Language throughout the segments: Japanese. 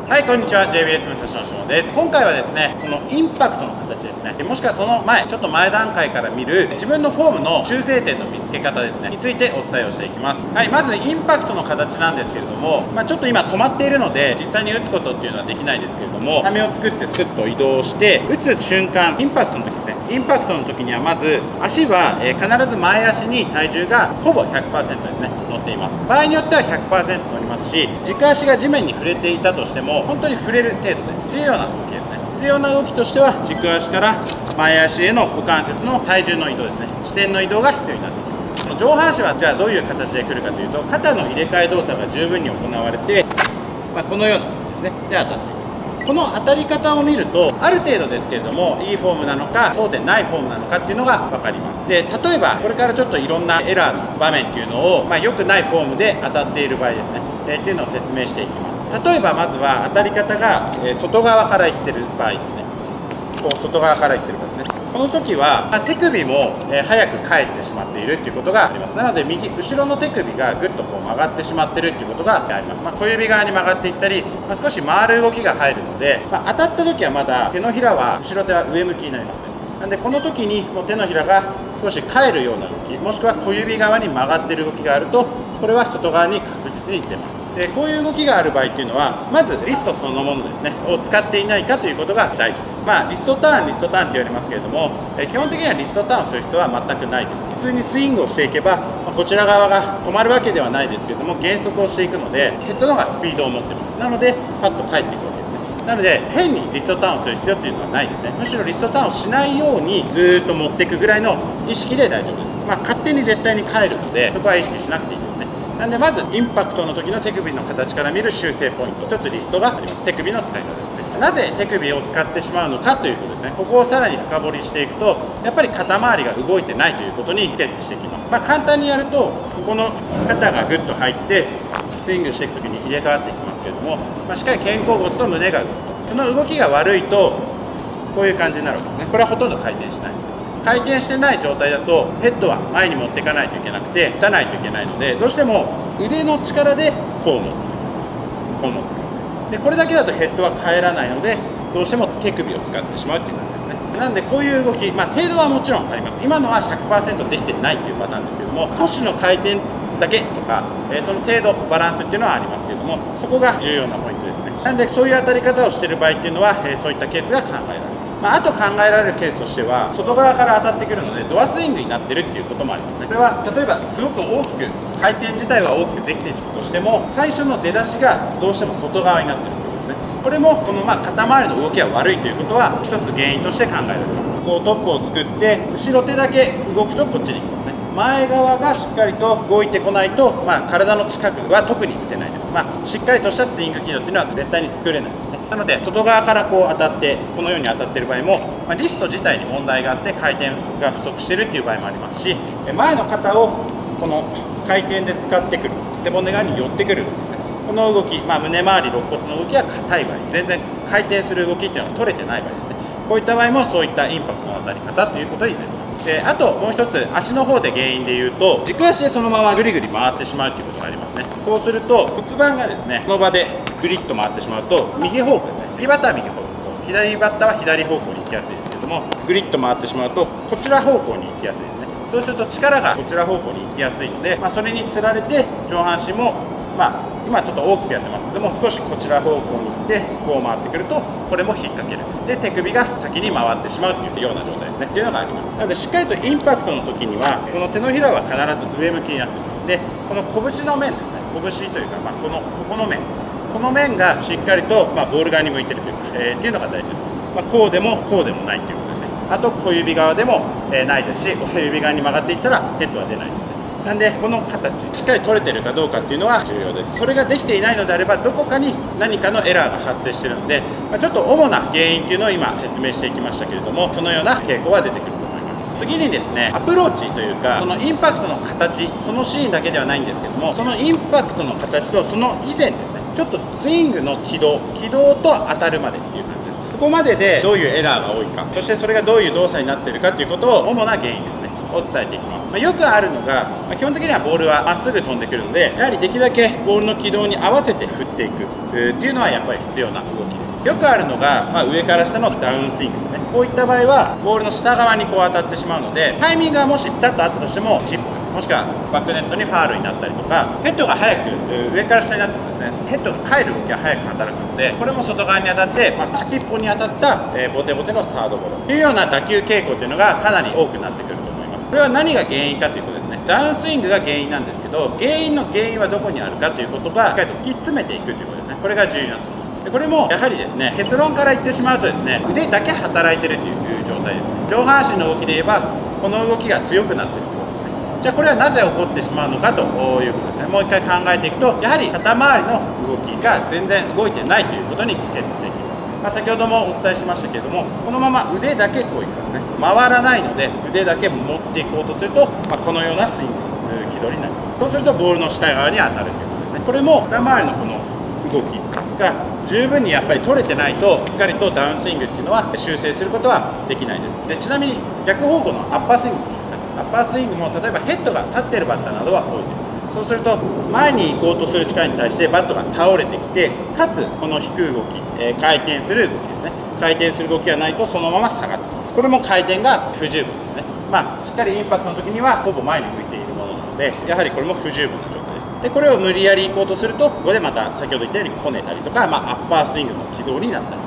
はい、こんにちは。 JBS 武蔵野翔です。今回はですね、このインパクトの形ですね、もしくはその前、ちょっと前段階から見る自分のフォームの修正点の見つけ方ですねについてお伝えをしていきます。はい、まずインパクトの形なんですけれども、ちょっと今止まっているので実際に打つことっていうのはできないですけれども、ためを作ってスッと移動して打つ瞬間、インパクトの時ですね、インパクトの時にはまず足は必ず前足に体重がほぼ 100% ですね乗っています。場合によっては 100% 乗りますし、軸足が地面に触れていたとしても本当に触れる程度ですというような動きですね。必要な動きとしては軸足から前足への股関節の体重の移動ですね、視点の移動が必要になってきます。上半身はじゃあどういう形で来るかというと、肩の入れ替え動作が十分に行われて、このような形ですねで当たっていきます。この当たり方を見るとある程度ですけれども、いいフォームなのかそうでないフォームなのかっていうのが分かります。で、例えばこれからちょっといろんなエラーの場面っていうのを、良くないフォームで当たっている場合ですね、っていうのを説明していきます。例えばまずは当たり方が外側からいってる場合ですね、こう外側からいってる場合ですね、この時は手首も早く返ってしまっているっていうことがあります。なので後ろの手首がぐっとこう曲がってしまってるっていうことがあります。小指側に曲がっていったり、少し回る動きが入るので、当たった時はまだ手のひらは後ろ手は上向きになりますね。なんでこの時にもう手のひらが少し返るような動き、もしくは小指側に曲がっている動きがあると、これは外側に確実に出ます。で、こういう動きがある場合っていうのは、まずリストそのものですねを使っていないかということが大事です。リストターンって言われますけれども、基本的にはリストターンをする必要は全くないです。普通にスイングをしていけば、こちら側が止まるわけではないですけれども、減速をしていくのでヘッドの方がスピードを持ってます。なのでパッと返っていくわけですね。なので変にリストターンをする必要っていうのはないですね。むしろリストターンをしないようにずっと持っていくぐらいの意識で大丈夫です。勝手に絶対に返るので、そこは意識しなくていいですね。なんでまずインパクトの時の手首の形から見る修正ポイント、一つリストがあります。手首の使い方ですね。なぜ手首を使ってしまうのかというとですね、ここをさらに深掘りしていくと、やっぱり肩周りが動いてないということに帰結してきます。簡単にやると、ここの肩がぐっと入ってスイングしていく時に入れ替わっていきますけれども、しっかり肩甲骨と胸が動くと、その動きが悪いとこういう感じになるわけですね。これはほとんど回転しないです。回転してない状態だとヘッドは前に持っていかないといけなくて打たないといけないので、どうしても腕の力でこう持ってきます。こう持ってきます。で、これだけだとヘッドは返らないので、どうしても手首を使ってしまうっていう感じですね。なんでこういう動き、程度はもちろんあります。今のは 100% できてないというパターンですけども、少しの回転だけとか、その程度バランスっていうのはありますけれども、そこが重要なポイントですね。なんでそういう当たり方をしている場合っていうのは、そういったケースが考えられます。あと考えられるケースとしては、外側から当たってくるのでドアスイングになってるっていうこともありますね。これは例えばすごく大きく回転自体は大きくできているとしても、最初の出だしがどうしても外側になってるってことですね。これもこの肩周りの動きが悪いということは一つ原因として考えられます。こうトップを作って後ろ手だけ動くとこっちに行きますね。前側がしっかりと動いてこないと、体の近くは特に打てないです。しっかりとしたスイング軌道っていうのは絶対に作れないですね。なので外側からこう当たってこのように当たっている場合も、リスト自体に問題があって回転が不足しているっていう場合もありますし、前の肩をこの回転で使ってくる、背骨側に寄ってくる動きですね。この動き、胸周り肋骨の動きが硬い場合、全然回転する動きっていうのが取れてない場合ですね。こういった場合もそういったインパクトの当たり方ということになります。で、あともう一つ、足の方で原因で言うと、軸足でそのままぐりぐり回ってしまうということがありますね。こうすると骨盤がですね、この場でぐりっと回ってしまうと右方向ですね。右バッターは右方向、左バッターは左方向に行きやすいですけれども、ぐりっと回ってしまうとこちら方向に行きやすいですね。そうすると力がこちら方向に行きやすいので、それにつられて上半身も今ちょっと大きくやってますけども、少しこちら方向に行ってこう回ってくるとこれも引っ掛ける。で、手首が先に回ってしまうというような状態ですねっていうのがあります。なのでしっかりとインパクトの時にはこの手のひらは必ず上向きになってます。で、この拳の面ですね、拳というか、ここの面、この面がしっかりと、ボール側に向いてるというか、っていうのが大事です。こうでもこうでもないということですね。あと小指側でも、ないですし、親指側に曲がっていったらヘッドは出ないですね。なんでこの形しっかり取れてるかどうかっていうのは重要です。それができていないのであれば、どこかに何かのエラーが発生しているので、ちょっと主な原因っていうのを今説明していきましたけれども、そのような傾向が出てくると思います。次にですね、アプローチというか、そのインパクトの形、そのシーンだけではないんですけども、そのインパクトの形とその以前ですね、ちょっとスイングの軌道と当たるまでっていう感じです。ここまででどういうエラーが多いか、そしてそれがどういう動作になっているかということを主な原因ですねを伝えていきます。よくあるのが、基本的にはボールはまっすぐ飛んでくるので、やはりできるだけボールの軌道に合わせて振っていくっていうのはやっぱり必要な動きです。よくあるのが、上から下のダウンスイングですね。こういった場合はボールの下側にこう当たってしまうので、タイミングがもしピタッとあったとしてもチップ、もしくはバックネットにファールになったりとか、ヘッドが早く上から下になってもですね、ヘッドが返る動きが早く働くので、これも外側に当たって、先っぽに当たったボテボテのサードゴロというような打球傾向というのがかなり多くなってくると思います。これは何が原因かというとですね、ダウンスイングが原因なんですけど、原因はどこにあるかということがしっかりと突き詰めていくということですね。これが重要になってきます。でこれもやはりですね、結論から言ってしまうとですね、腕だけ働いているという状態ですね。上半身の動きで言えばこの動きが強くなっているということですね。じゃあこれはなぜ起こってしまうのかということですね。もう一回考えていくと、やはり肩周りの動きが全然動いてないということに帰結していきます。先ほどもお伝えしましたけれども、このまま腕だけこういくかですね、回らないので腕だけ持っていこうとすると、このようなスイング軌道になります。そうするとボールの下側に当たるということですね。これも肩周りのこの動きが十分にやっぱり取れてないと、しっかりとダウンスイングっていうのは修正することはできないです。でちなみに逆方向のアッパースイングもですね、アッパースイングも例えばヘッドが立っているバッターなどは多いです。そうすると前に行こうとする力に対してバットが倒れてきて、かつこの引く動き、回転する動きですね。回転する動きがないとそのまま下がってきます。これも回転が不十分ですね。しっかりインパクトの時にはほぼ前に向いているものなので、やはりこれも不十分な状態です。でこれを無理やり行こうとすると、ここでまた先ほど言ったようにこねたりとか、アッパースイングの軌道になったり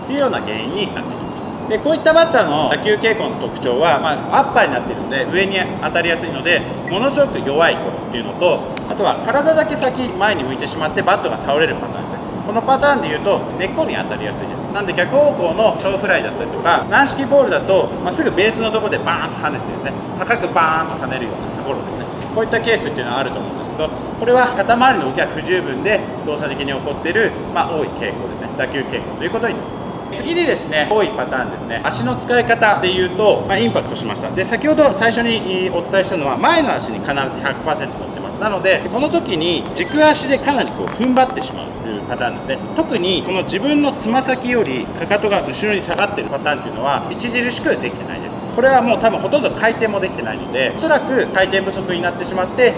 というような原因になってきます。でこういったバッターの打球傾向の特徴は、アッパーになっているので上に当たりやすいので、ものすごく弱い頃っていうのと、あとは体だけ先前に向いてしまってバットが倒れるパターンですね。このパターンでいうと根っこに当たりやすいです。なんで逆方向の小フライだったりとか軟式ボールだと、すぐベースのところでバーンと跳ねてですね、高くバーンと跳ねるようなゴロですね。こういったケースっていうのはあると思うんですけど、これは肩周りの動きが不十分で動作的に起こっている、多い傾向ですね。打球傾向ということになります。次にですね、多いパターンですね、足の使い方でいうと、インパクトしました。で先ほど最初にお伝えしたのは前の足に必ず 100% 乗ってます。なのでこの時に軸足でかなり踏ん張ってしまうというパターンですね。特にこの自分のつま先よりかかとが後ろに下がっているパターンというのは著しくできてないです。これはもう多分ほとんど回転もできてないので、おそらく回転不足になってしまって、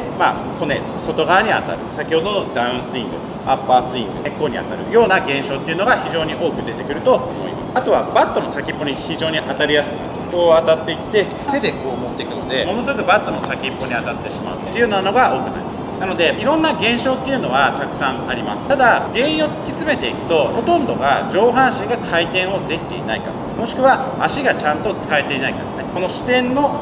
骨外側に当たる、先ほどのダウンスイング、アッパースイング、根っこに当たるような現象っていうのが非常に多く出てくると思います。あとはバットの先っぽに非常に当たりやすくなる。こう当たっていって手でこう持っていくので、ものすごくバットの先っぽに当たってしまうっていうようなのが多くなります。なのでいろんな現象っていうのはたくさんあります。ただ原因を突き詰めていくと、ほとんどが上半身が回転をできていないか、もしくは足がちゃんと使えていないかですね。この視点の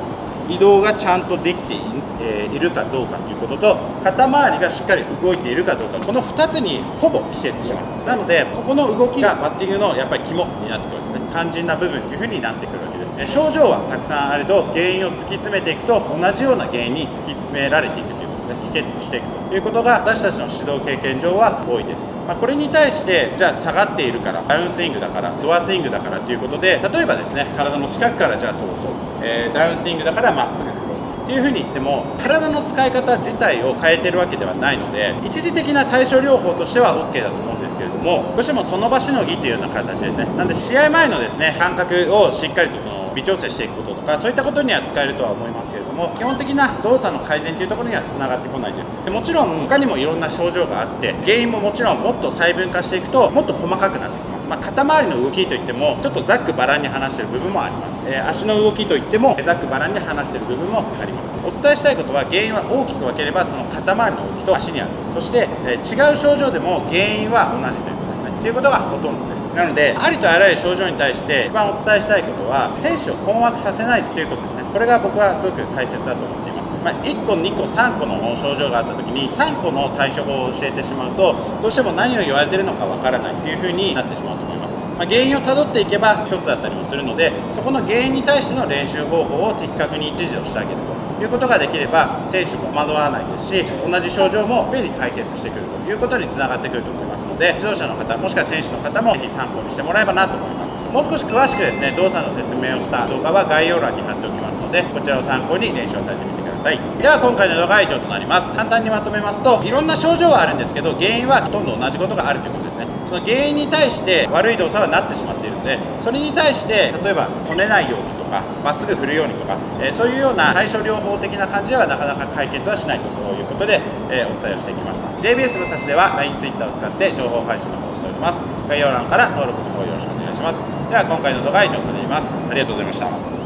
移動がちゃんとできているかどうかということと、肩周りがしっかり動いているかどうか、この2つにほぼ帰結します。なのでここの動きがバッティングのやっぱり肝になってくるんですね。肝心な部分というふうになってくるわけです。症状はたくさんあれど、原因を突き詰めていくと同じような原因に突き詰められていくということですね。帰結していくということが私たちの指導経験上は多いです。これに対してじゃあ下がっているから、ダウンスイングだから、ドアスイングだからということで、例えばですね、体の近くからじゃあ通そう、ダウンスイングだからまっすぐ振ろうっていうふうに言っても、体の使い方自体を変えてるわけではないので、一時的な対処療法としては OK だと思うんですけれども、どうしてもその場しのぎというような形ですね。なんで試合前のですね、感覚をしっかりと微調整していくこととか、そういったことには使えるとは思いますけれども、基本的な動作の改善というところにはつながってこないです。でもちろん他にもいろんな症状があって、原因ももちろんもっと細分化していくともっと細かくなってきます。肩周りの動きといってもちょっとざっくばらんに話している部分もあります。足の動きといってもざっくばらんに話している部分もあります。お伝えしたいことは、原因は大きく分ければその肩周りの動きと足にある。そして、違う症状でも原因は同じということですね。ということがほとんどです。なのでありとあらゆる症状に対して一番お伝えしたいことは、選手を困惑させないということですね。これが僕はすごく大切だと思っています。1個2個3個の症状があった時に3個の対処法を教えてしまうと、どうしても何を言われているのかわからないというふうになってしまうと思います。原因をたどっていけば一つだったりもするので、そこの原因に対しての練習方法を的確に指示をしてあげるということができれば、選手も惑わないですし、同じ症状も便利に解決してくるということにつながってくると思いますので、指導者の方もしくは選手の方もぜひ参考にしてもらえばなと思います。もう少し詳しくですね、動作の説明をした動画は概要欄に貼っておきますので、こちらを参考に練習をされてみてください。さい。では今回の動画は以上となります。簡単にまとめますと、いろんな症状はあるんですけど、原因はほとんど同じことがあるということですね。その原因に対して悪い動作はなってしまっているので、それに対して例えばこねないようにとか、まっすぐ振るようにとか、そういうような対処療法的な感じではなかなか解決はしないということで、お伝えをしてきました。 JBS 武蔵では LINE、Twitter を使って情報配信の方をしております。概要欄から登録の方よろしくお願いします。では今回の動画は以上となります。ありがとうございました。